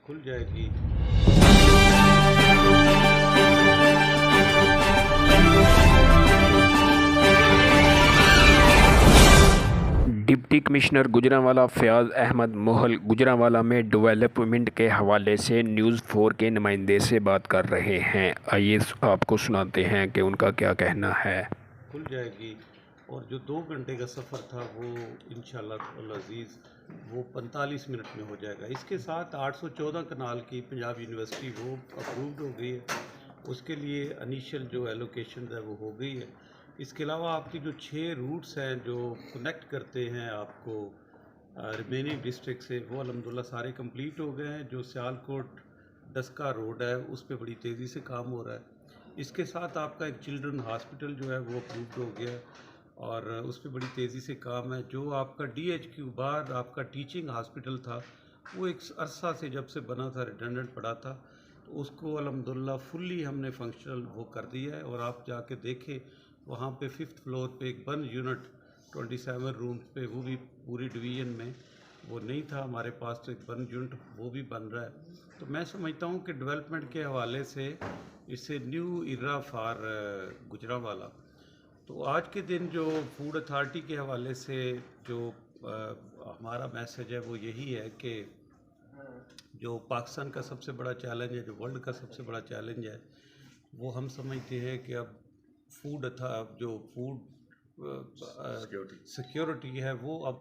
खुल जाएगी। Deputy commissioner Gujranwala Fayaz Ahmad मोहल गुजरांवाला में डेवलपमेंट के हवाले से न्यूज़ 4 के नुमाइंदे से बात कर रहे हैं। आइए आपको सुनाते हैं कि उनका क्या कहना है। खुल जाएगी और जो 2 घंटे का सफ़र था वो इंशाअल्लाह अज़ीज़ वो 45 मिनट में हो जाएगा। इसके साथ 814 कनाल की पंजाब यूनिवर्सिटी वो अप्रूव्ड हो गई है, उसके लिए इनिशियल जो एलोकेशन है वो हो गई है। इसके अलावा आपकी जो 6 रूट्स हैं जो कनेक्ट करते हैं आपको रिमेनिंग डिस्ट्रिक्ट से, वो अल्हम्दुलिल्लाह सारे कंप्लीट हो गए हैं। जो सियालकोट डस्का रोड है उस पर बड़ी तेज़ी से काम हो रहा है। इसके साथ आपका एक चिल्ड्रन हॉस्पिटल जो है वो अप्रूव्ड हो गया है और उस पर बड़ी तेज़ी से काम है। जो आपका DHQ बार आपका टीचिंग हॉस्पिटल था वो एक अरसा से जब से बना था रिडंडेंट पड़ा था, तो उसको अल्हम्दुलिल्लाह फुल्ली हमने फंक्शनल वो कर दिया है। और आप जाके देखें वहाँ पे 5th फ्लोर पे एक बन यूनिट 27 रूम्स पे, वो भी पूरी डिवीज़न में वो नहीं था हमारे पास, तो एक बन यूनिट वो भी बन रहा है। तो मैं समझता हूँ कि डेवलपमेंट के हवाले से इससे न्यू इरा फॉर गुजरांवाला। तो आज के दिन जो फूड अथॉरिटी के हवाले से जो हमारा मैसेज है वो यही है कि जो पाकिस्तान का सबसे बड़ा चैलेंज है, जो वर्ल्ड का सबसे बड़ा चैलेंज है, वो हम समझते हैं कि अब फूड जो फूड सिक्योरिटी है वो अब